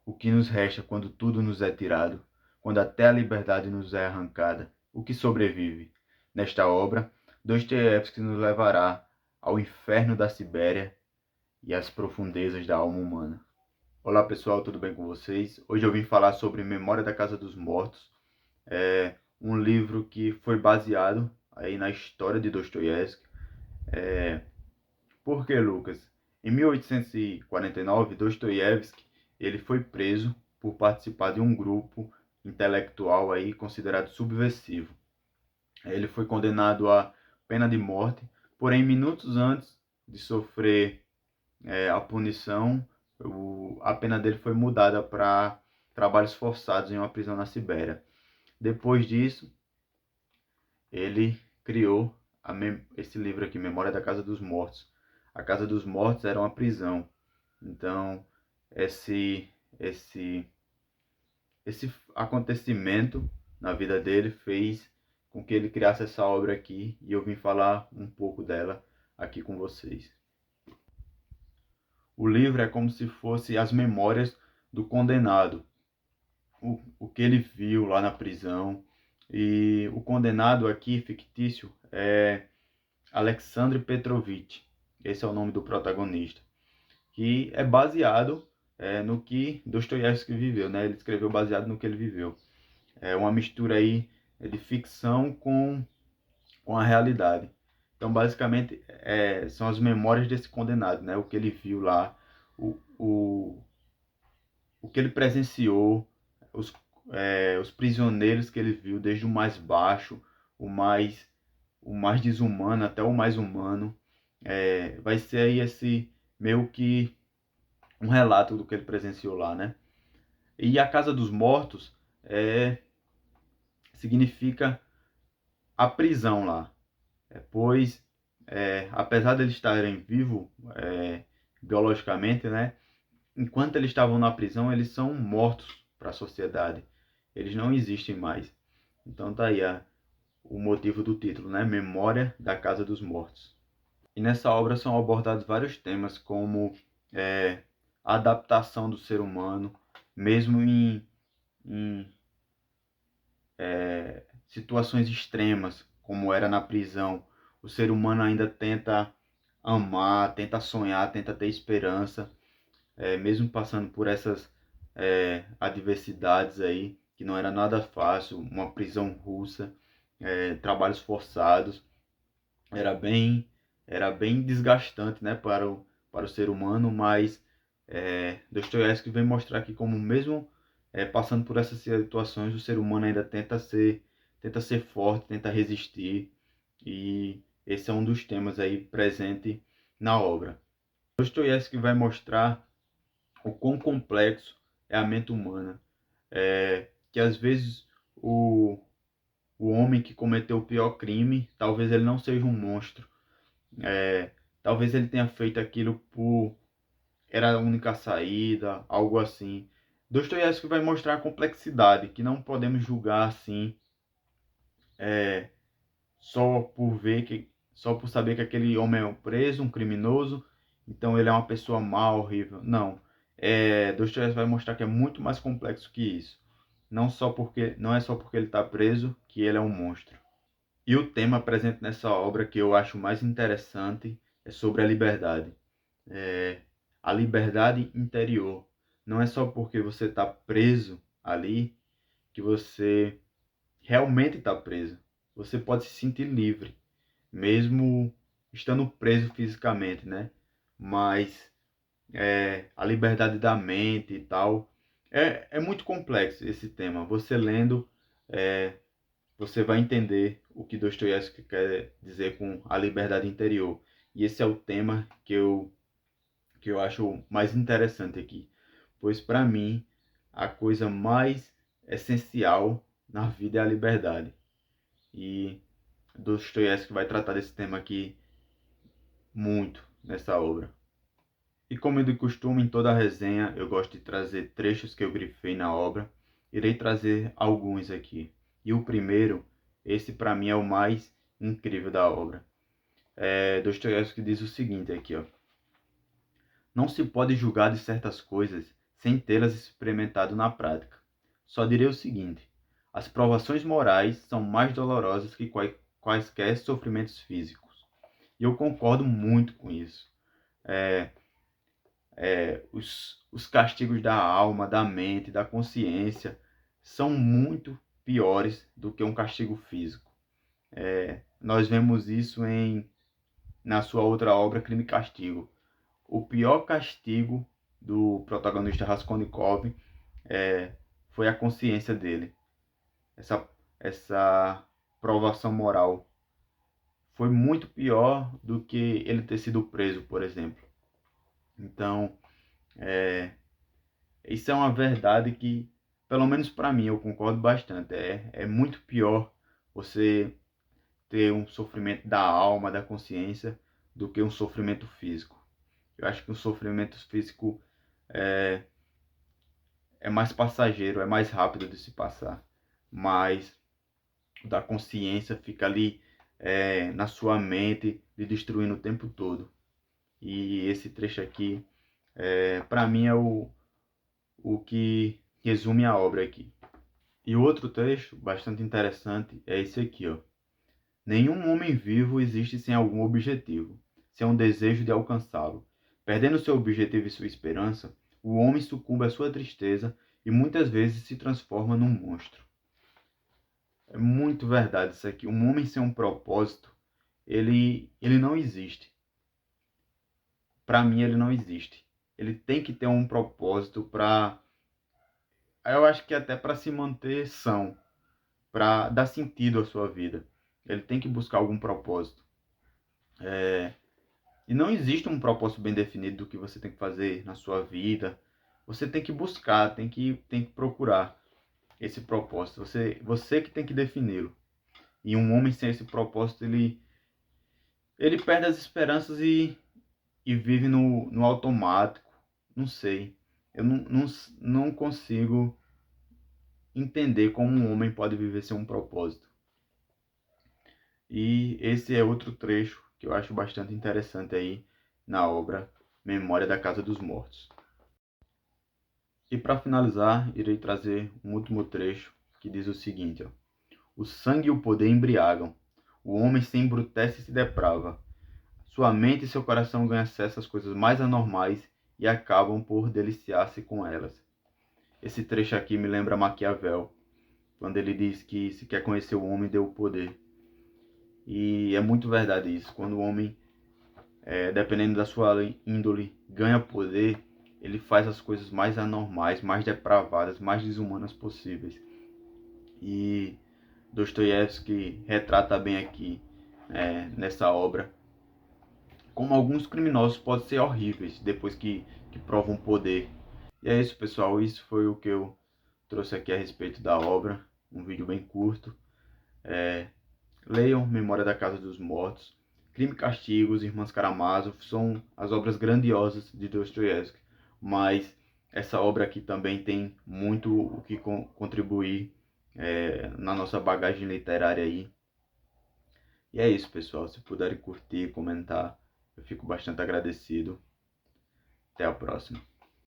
O que nos resta quando tudo nos é tirado, quando até a liberdade nos é arrancada? O que sobrevive? Nesta obra, Dostoiévski nos levará ao inferno da Sibéria e às profundezas da alma humana. Olá pessoal, tudo bem com vocês? Hoje eu vim falar sobre Memória da Casa dos Mortos, um livro que foi baseado aí na história de Dostoiévski. Por que, Lucas? Em 1849, Dostoiévski ele foi preso por participar de um grupo intelectual aí considerado subversivo. Ele foi condenado à pena de morte, porém minutos antes de sofrer a punição, a pena dele foi mudada para trabalhos forçados em uma prisão na Sibéria. Depois disso, ele criou esse livro aqui, Memória da Casa dos Mortos. A Casa dos Mortos era uma prisão. Então, esse acontecimento na vida dele fez com que ele criasse essa obra aqui, e eu vim falar um pouco dela aqui com vocês. O livro é como se fosse as memórias do condenado, o que ele viu lá na prisão. E o condenado aqui, fictício, é Alexandre Petrovich. Esse é o nome do protagonista, que é baseado no que Dostoiévski viveu, né? Ele escreveu baseado no que ele viveu. É uma mistura aí de ficção com a realidade. Então, basicamente, são as memórias desse condenado, né? O que ele viu lá, o que ele presenciou, os prisioneiros que ele viu, desde o mais baixo, o mais desumano até o mais humano. Vai ser aí esse meio que um relato do que ele presenciou lá, né? E a Casa dos Mortos significa a prisão lá, pois apesar de eles estarem vivos biologicamente, né? Enquanto eles estavam na prisão, eles são mortos para a sociedade. Eles não existem mais. Então tá aí o motivo do título, né? Memória da Casa dos Mortos. E nessa obra são abordados vários temas, como a adaptação do ser humano, mesmo em situações extremas, como era na prisão. O ser humano ainda tenta amar, tenta sonhar, tenta ter esperança, mesmo passando por essas adversidades aí, que não era nada fácil, uma prisão russa, trabalhos forçados, era bem desgastante, né, para o ser humano, mas Dostoiévski vem mostrar que como mesmo passando por essas situações, o ser humano ainda tenta ser forte, tenta resistir, e esse é um dos temas aí presente na obra. Dostoiévski vai mostrar o quão complexo é a mente humana, que às vezes o homem que cometeu o pior crime, talvez ele não seja um monstro, talvez ele tenha feito aquilo por era a única saída, algo assim. Dostoiévski vai mostrar a complexidade, que não podemos julgar assim, só por saber que aquele homem é um preso, um criminoso, então ele é uma pessoa má, horrível. Não. Dostoiévski vai mostrar que é muito mais complexo que isso. Não é só porque ele está preso que ele é um monstro. E o tema presente nessa obra que eu acho mais interessante é sobre a liberdade. A liberdade interior. Não é só porque você está preso ali que você realmente está preso. Você pode se sentir livre, mesmo estando preso fisicamente, né? Mas a liberdade da mente e tal. É muito complexo esse tema. Você lendo, você vai entender o que Dostoiévski quer dizer com a liberdade interior. E esse é o tema que eu acho mais interessante aqui. Pois para mim, a coisa mais essencial na vida é a liberdade. E Dostoiévski vai tratar desse tema aqui muito nessa obra. E como é de costume, em toda a resenha eu gosto de trazer trechos que eu grifei na obra. Irei trazer alguns aqui. E o primeiro, esse para mim é o mais incrível da obra. Dostoiévski diz o seguinte aqui, ó: não se pode julgar de certas coisas sem tê-las experimentado na prática. Só direi o seguinte: as provações morais são mais dolorosas que quaisquer sofrimentos físicos. E eu concordo muito com isso. Os castigos da alma, da mente, da consciência são muito piores do que um castigo físico. Nós vemos isso na sua outra obra, Crime e Castigo. O pior castigo do protagonista Raskolnikov foi a consciência dele. Essa provação moral foi muito pior do que ele ter sido preso, por exemplo. Então, isso é uma verdade que, pelo menos para mim, eu concordo bastante. É muito pior você ter um sofrimento da alma, da consciência, do que um sofrimento físico. Eu acho que um sofrimento físico é mais passageiro, é mais rápido de se passar. Mas o da consciência fica ali na sua mente, lhe destruindo o tempo todo. E esse trecho aqui, para mim, é o que resume a obra aqui. E o outro trecho, bastante interessante, é esse aqui, ó. Nenhum homem vivo existe sem algum objetivo, sem um desejo de alcançá-lo. Perdendo seu objetivo e sua esperança, o homem sucumbe à sua tristeza e muitas vezes se transforma num monstro. É muito verdade isso aqui. Um homem sem um propósito, ele não existe. Para mim, ele não existe. Ele tem que ter um propósito para, eu acho que até para se manter são, para dar sentido à sua vida. Ele tem que buscar algum propósito. E não existe um propósito bem definido do que você tem que fazer na sua vida. Você tem que buscar, tem que procurar esse propósito. Você que tem que defini-lo. E um homem sem esse propósito, ele perde as esperanças e vive no automático. Não sei. Eu não consigo entender como um homem pode viver sem um propósito. E esse é outro trecho que eu acho bastante interessante aí na obra Memória da Casa dos Mortos. E para finalizar, irei trazer um último trecho que diz o seguinte: ó. O sangue e o poder embriagam. O homem se embrutece e se deprava. Sua mente e seu coração ganham acesso às coisas mais anormais e acabam por deliciar-se com elas. Esse trecho aqui me lembra Maquiavel, quando ele diz que se quer conhecer o homem, dê o poder. E é muito verdade isso. Quando o homem, dependendo da sua índole, ganha poder, ele faz as coisas mais anormais, mais depravadas, mais desumanas possíveis. E Dostoiévski retrata bem aqui, nessa obra, como alguns criminosos podem ser horríveis depois que provam poder. E é isso, pessoal. Isso foi o que eu trouxe aqui a respeito da obra. Um vídeo bem curto. Leiam Memória da Casa dos Mortos. Crime e Castigo, Os Irmãos Karamazov são as obras grandiosas de Dostoiévski. Mas essa obra aqui também tem muito o que contribuir na nossa bagagem literária aí. E é isso, pessoal. Se puderem curtir, comentar, eu fico bastante agradecido. Até a próxima.